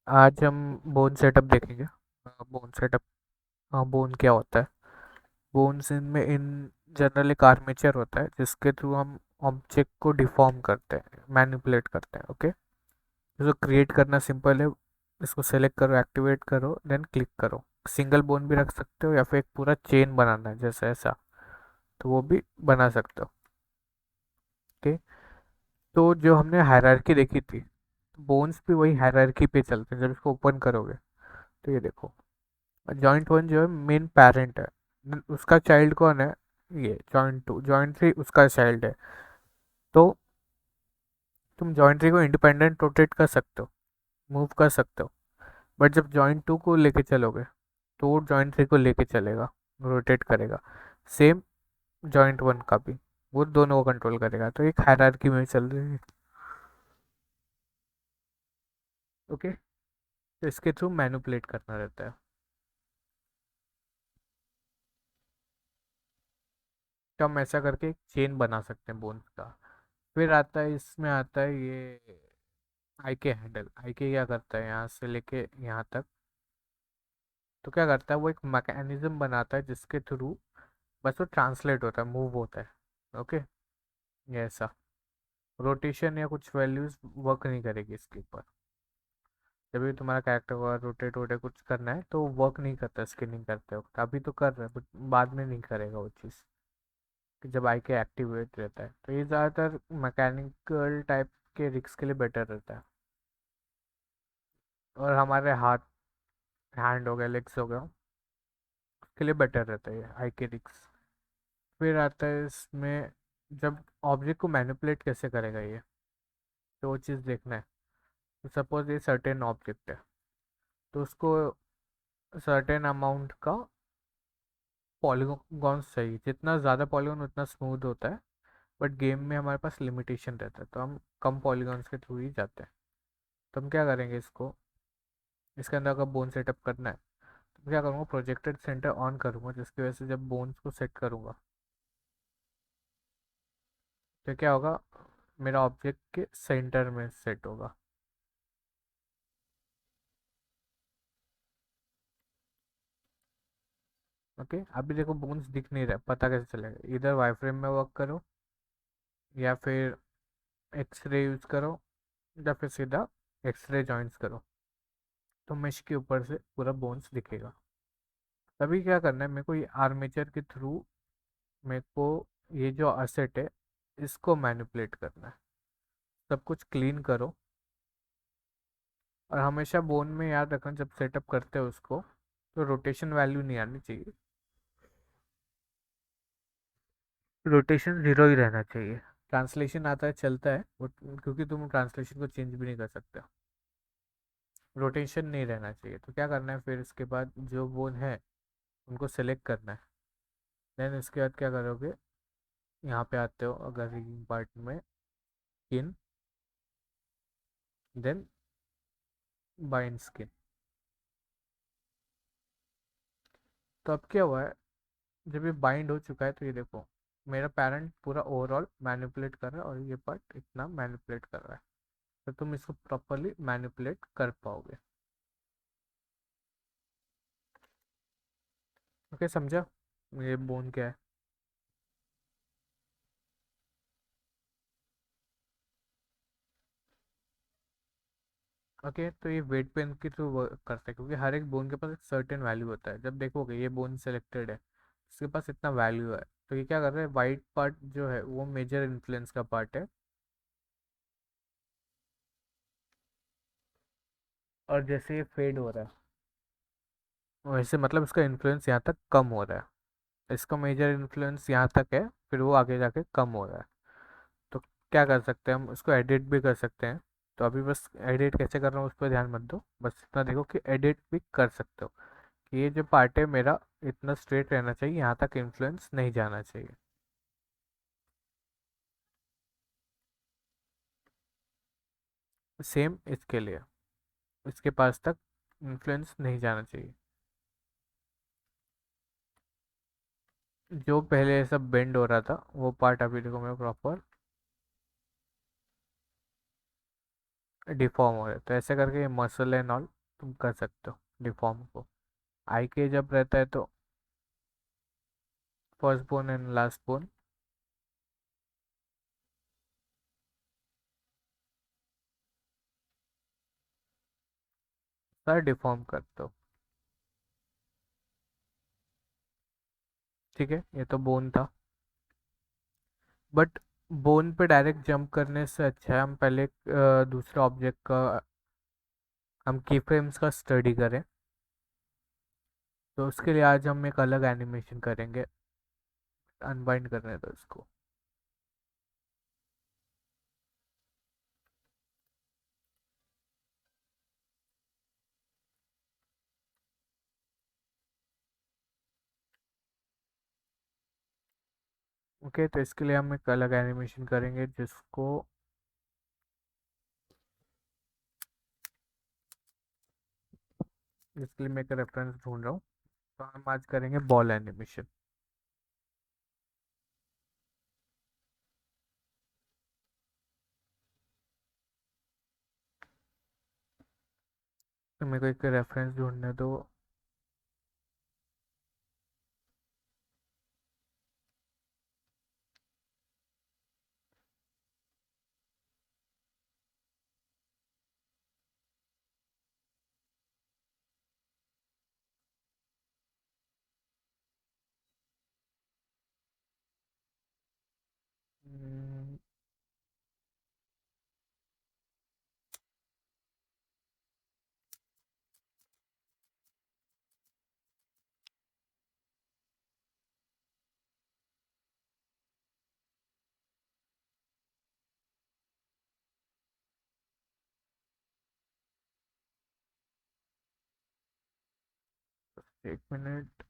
आज हम bone setup देखेंगे। Bone setup. हाँ, बोन क्या होता है? बोन्स इनमें इन जनरल एक आर्मेचर होता है जिसके थ्रू हम ऑब्जेक्ट को डिफॉर्म करते हैं, मैनिपुलेट करते हैं। ओके, इसको क्रिएट करना सिंपल है। इसको सेलेक्ट करो, एक्टिवेट करो, देन क्लिक करो। सिंगल बोन भी रख सकते हो या फिर एक पूरा चेन बनाना है जैसे ऐसा, तो वो भी बना सकते हो। ओके, तो जो हमने हायरार्की देखी थी, बोन्स भी वही हायरार्की पे चलते हैं। जब इसको ओपन करोगे तो ये देखो, जॉइंट वन जो है मेन पेरेंट है, उसका चाइल्ड कौन है? ये जॉइंट टू, जॉइंट थ्री उसका चाइल्ड है। तो तुम जॉइंट थ्री को इंडिपेंडेंट रोटेट कर सकते हो, मूव कर सकते हो। बट जब जॉइंट टू को लेके चलोगे तो वो जॉइंट थ्री को लेके चलेगा, रोटेट करेगा। सेम जॉइंट वन का भी, वो दोनों को कंट्रोल करेगा। तो एक हायरार्की में चल रही है। ओके, तो इसके थ्रू मैनिपुलेट करना रहता है। तो हम ऐसा करके एक चेन बना सकते हैं बोन्स का। फिर आता है, इसमें आता है ये आई के हैंडल। आई के क्या करता है, यहाँ से लेके यहाँ तक। तो क्या करता है, वो एक मैकेनिज्म बनाता है जिसके थ्रू बस वो ट्रांसलेट होता है, मूव होता है। ओके, ये ऐसा रोटेशन या कुछ वैल्यूज वर्क नहीं करेगी इसके ऊपर। जब भी तुम्हारा कैरेक्टर को रोटेट वोटेट कुछ करना है तो वर्क नहीं करता स्किनिंग करते वक्त। अभी तो कर रहा है बट बाद में नहीं करेगा वो चीज़, कि जब आई के एक्टिवेट रहता है। तो ये ज़्यादातर मैकेनिकल टाइप के रिक्स के लिए बेटर रहता है। और हमारे हाथ, हैंड हो गया, लेग्स हो गया, उसके लिए बेटर रहता है ये आई के रिक्स। फिर आता है इसमें, जब ऑब्जेक्ट को मैनिपुलेट कैसे करेगा ये, तो वो चीज़ देखना है। तो सपोज ये सर्टेन ऑब्जेक्ट है, तो उसको सर्टेन अमाउंट का पॉलीगॉन्स चाहिए। जितना ज़्यादा पॉलीगॉन उतना स्मूथ होता है। बट गेम में हमारे पास लिमिटेशन रहता है, तो हम कम पॉलीगॉन्स के थ्रू ही जाते हैं। तो हम क्या करेंगे, इसको इसके अंदर अगर बोन सेटअप करना है तो क्या करूँगा, प्रोजेक्टेड सेंटर ऑन करूँगा, जिसकी वजह से जब बोन्स को सेट करूँगा तो क्या होगा, मेरा ऑब्जेक्ट के सेंटर में सेट होगा। ओके, अभी देखो बोन्स दिख नहीं रहा, पता कैसे चलेगा? इधर वाईफ्रेम में वर्क करो, या फिर एक्सरे यूज करो, या फिर सीधा एक्सरे जॉइंट्स करो, तो मेश के ऊपर से पूरा बोन्स दिखेगा। तभी क्या करना है मेरे को, ये आर्मेचर के थ्रू मेरे को ये जो असेट है इसको मैनिपुलेट करना है। सब कुछ क्लीन करो, और हमेशा बोन में याद रखना जब सेटअप करते हो उसको, तो रोटेशन वैल्यू नहीं आनी चाहिए। रोटेशन जीरो ही रहना चाहिए। ट्रांसलेशन आता है, चलता है क्योंकि तुम ट्रांसलेशन को चेंज भी नहीं कर सकते। रोटेशन नहीं रहना चाहिए। तो क्या करना है, फिर इसके बाद जो बोन है उनको सेलेक्ट करना है। देन इसके बाद क्या करोगे, यहाँ पे आते हो अगर रिगिंग पार्ट में, स्किन, देन बाइंड स्किन। तो अब क्या हुआ है, जब ये बाइंड हो चुका है तो ये देखो, मेरा पेरेंट पूरा ओवरऑल मैनिपुलेट कर रहा है और ये पार्ट इतना मैनिपुलेट कर रहा है। तो तुम इसको प्रॉपरली मैनिपुलेट कर पाओगे। ओके, समझा ये बोन क्या है? ओके, तो ये वेट पेन के थ्रू वर्क करता है, क्योंकि हर एक बोन के पास एक सर्टेन वैल्यू होता है। जब देखोगे ये बोन सेलेक्टेड है, इसके पास इतना वैल्यू है, तो ये क्या कर रहा है, वाइट पार्ट जो है वो मेजर इन्फ्लुएंस का पार्ट है। और जैसे ये फेड हो रहा है, वैसे मतलब इसका इन्फ्लुएंस यहाँ तक कम हो रहा है। इसका मेजर इन्फ्लुएंस यहाँ तक है, फिर वो आगे जाके कम हो रहा है। तो क्या कर सकते हैं, हम इसको एडिट भी कर सकते हैं। तो अभी बस एडिट कैसे कर रहा हूँ उस पर ध्यान मत दो, बस इतना देखो कि एडिट भी कर सकते हो, कि ये जो पार्ट है मेरा इतना स्ट्रेट रहना चाहिए, यहाँ तक इन्फ्लुएंस नहीं जाना चाहिए। सेम इसके लिए, इसके पास तक इन्फ्लुएंस नहीं जाना चाहिए। जो पहले सब बेंड हो रहा था वो पार्ट अभी देखो मैं प्रॉपर डिफॉर्म हो रहे, तो ऐसे करके मसल एंड ऑल तुम कर सकते हो डिफॉर्म को। आई के जब रहता है तो first bone and last bone सारा डिफॉर्म करते हो। ठीक है, ये तो बोन था। बट बोन पे डायरेक्ट जंप करने से अच्छा है हम पहले दूसरे ऑब्जेक्ट का, हम की फ्रेम्स का स्टडी करें। तो उसके लिए आज हम एक अलग एनिमेशन करेंगे। अनबाइंड करने दो इसको। ओके, तो इसके लिए हम एक अलग एनिमेशन करेंगे जिसको, जिसके लिए मैं एक रेफरेंस ढूंढ रहा हूँ। तो हम आज करेंगे बॉल एनिमेशन। तो मेरे को एक रेफरेंस ढूंढने दो। हम्म, एक मिनट।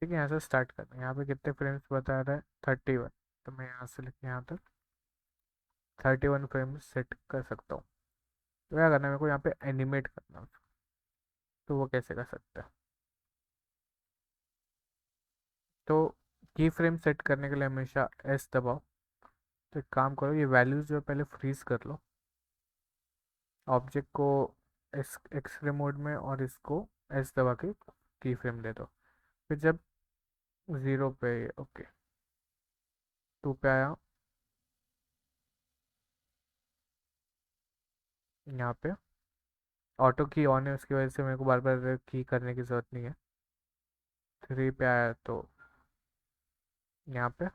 ठीक है, यहाँ से स्टार्ट करते हैं। यहाँ पे कितने फ्रेम्स बता रहा है? 31। तो मैं यहाँ से लेके यहाँ तक 31 फ्रेम्स सेट कर सकता हूँ। तो क्या करना है, मेरे को यहाँ पे एनिमेट करना है। तो वो कैसे कर सकते हैं? तो की फ्रेम सेट करने के लिए हमेशा एस दबाओ। तो एक काम करो, ये वैल्यूज जो है पहले फ्रीज कर लो ऑब्जेक्ट को, एस एक्सरे मोड में, और इसको एस दबा के की फ्रेम दे दो। फिर जब 0 पे, ओके, 2 पे आया, यहाँ पे ऑटो की ऑन है, उसकी वजह से मेरे को बार बार की करने की ज़रूरत नहीं है। 3 पे आया तो यहाँ पे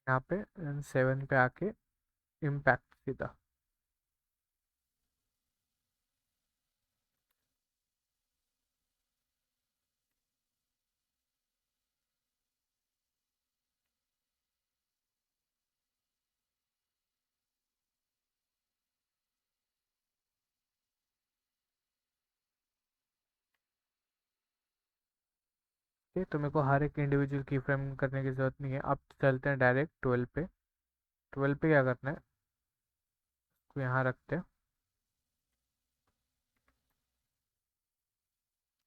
यहाँ पे 7 पे आके इम्पैक्ट सीधा। ठीक, तो मेरे को हर एक इंडिविजुअल की फ्रेम करने की ज़रूरत नहीं है। अब चलते हैं डायरेक्ट 12 पे। 12 पे क्या करना है, तो यहाँ रखते हैं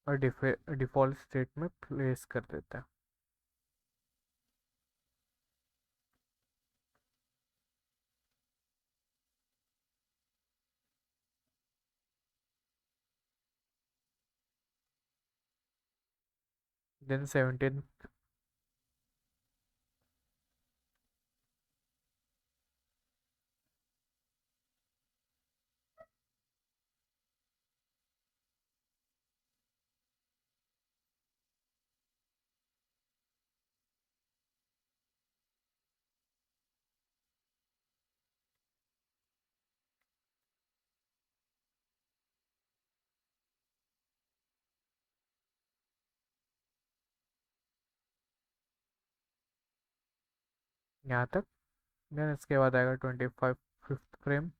और डिफ़ॉल्ट स्टेट में प्लेस कर देते हैं। देन 17, यहाँ तक। देन इसके बाद आएगा 25 फिफ्थ फ्रेम।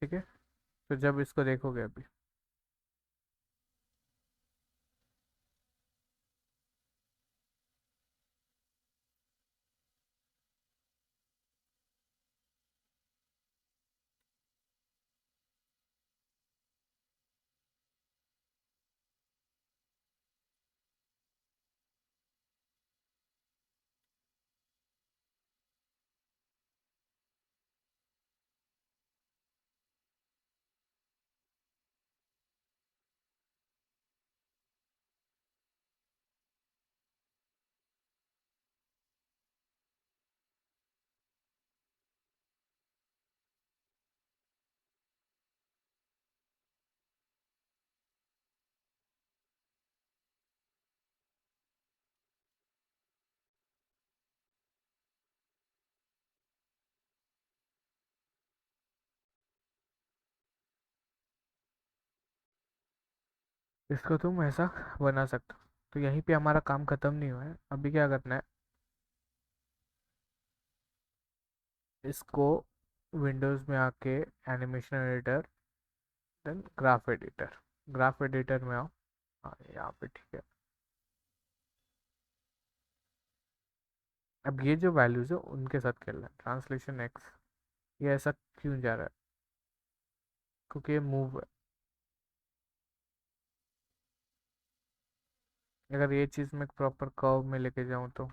ठीक है, तो जब इसको देखोगे अभी, इसको तुम ऐसा बना सकते हो। तो यहीं पे हमारा काम ख़त्म नहीं हुआ है, अभी क्या करना है, इसको विंडोज़ में आके animation editor, then graph editor. Graph editor में आओ। हाँ, यहाँ पे ठीक है। अब ये जो वैल्यूज़ है उनके साथ खेलना है। ट्रांसलेशन एक्स, ये ऐसा क्यों जा रहा है, क्योंकि ये मूव है। अगर ये चीज़ मैं प्रॉपर कर्व में लेके जाऊँ तो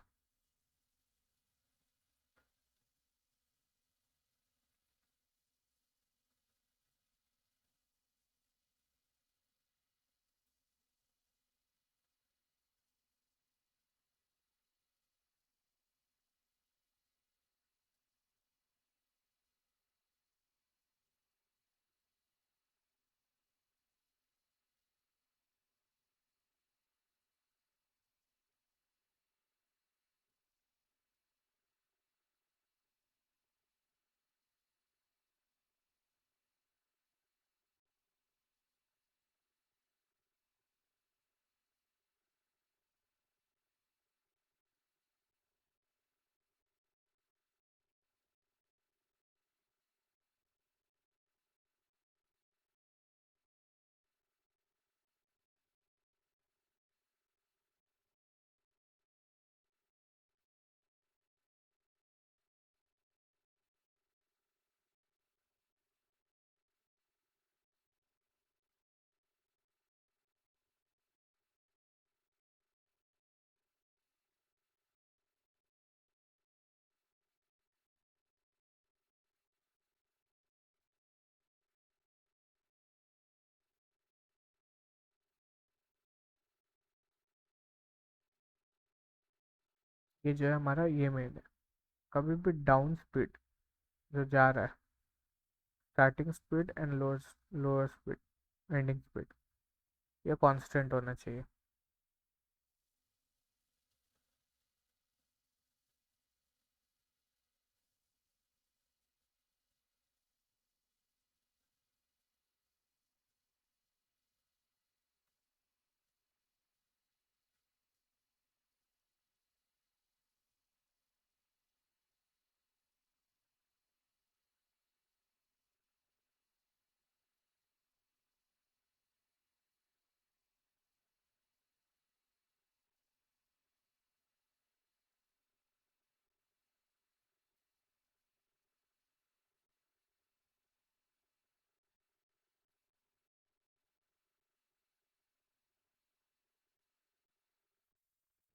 ये जो है हमारा ये मेन है। कभी भी डाउन स्पीड जो जा रहा है, starting speed and lower lower speed, ending speed, ये कांस्टेंट होना चाहिए।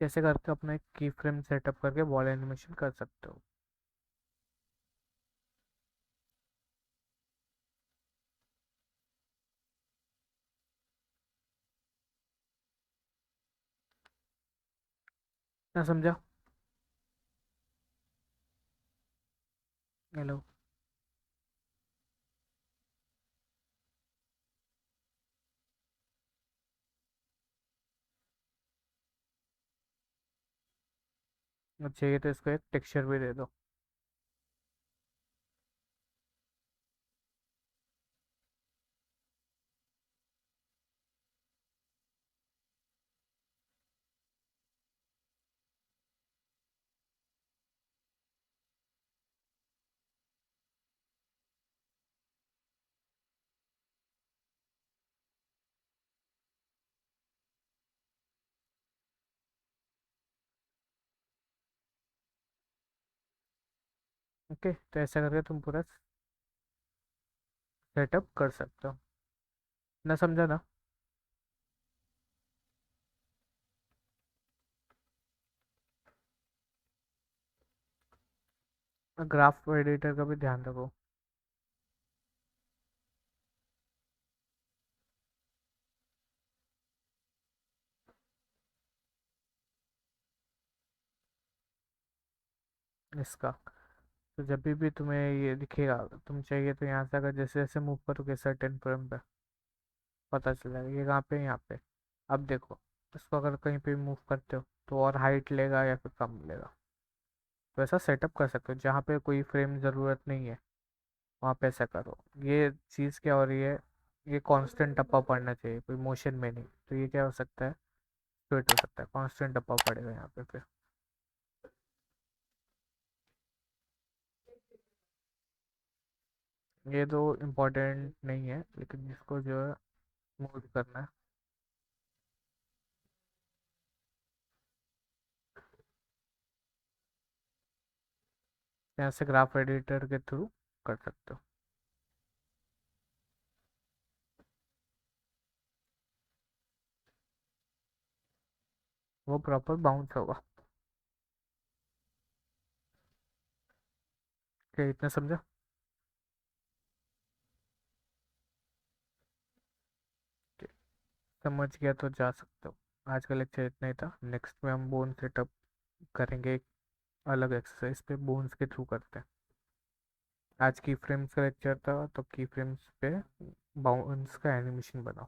कैसे करके अपना एक की फ्रेम सेटअप करके वॉल एनिमेशन कर सकते हो। ना समझा? हेलो। चाहिए तो इसको एक टेक्सचर भी दे दो। ओके, तो ऐसा करके तुम पूरा सेटअप कर सकते हो। ना समझा ना? ग्राफ एडिटर का भी ध्यान रखो। इसका तो जब भी तुम्हें ये दिखेगा, तुम चाहिए तो यहाँ से अगर जैसे जैसे मूव करोगे सर्टेन फ्रेम पे, पता चल जाएगा ये कहाँ पे है, यहाँ पे। अब देखो, इसको अगर कहीं पे मूव करते हो तो और हाइट लेगा या फिर कम लेगा। तो ऐसा सेटअप कर सकते हो, जहाँ पे कोई फ्रेम ज़रूरत नहीं है वहाँ पे ऐसा करो। ये चीज़ क्या हो रही है, ये कांस्टेंट टप्पा पड़ना चाहिए, कोई मोशन में नहीं। तो ये क्या हो सकता है, फिट हो सकता है, कांस्टेंट टप्पा पड़ेगा यहाँ पे फिर। ये तो इम्पोर्टेंट नहीं है, लेकिन इसको जो है मूव करना है। यहाँ से ग्राफ एडिटर के थ्रू कर सकते हो। वो प्रॉपर बाउंस होगा। क्या इतना समझा? कि समझ गया तो जा सकते हो। आज का लेक्चर इतना ही था। नेक्स्ट में हम बोन सेटअप करेंगे, एक अलग एक्सरसाइज पे बोन्स के थ्रू करते हैं। आज की फ्रेम्स का लेक्चर था, तो की फ्रेम्स पे बाउंस का एनिमेशन बनाओ।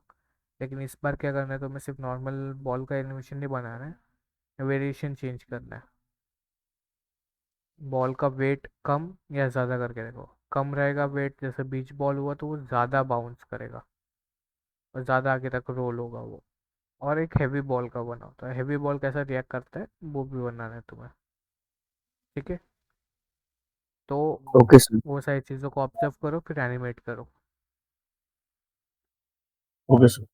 लेकिन इस बार क्या करना है, तो मैं सिर्फ नॉर्मल बॉल का एनिमेशन नहीं बनाना है, वेरिएशन चेंज करना है। बॉल का वेट कम या ज़्यादा करके देखो। कम रहेगा वेट, जैसे बीच बॉल हुआ तो वो ज़्यादा बाउंस करेगा और ज़्यादा आगे तक रोल होगा वो। और एक हैवी बॉल का बना होता है, हैवी बॉल कैसा रिएक्ट करता है वो भी बनाना है तुम्हें। ठीक है, तो ओके सर। वो सारी चीज़ों को ऑब्जर्व करो फिर एनिमेट करो। Okay sir.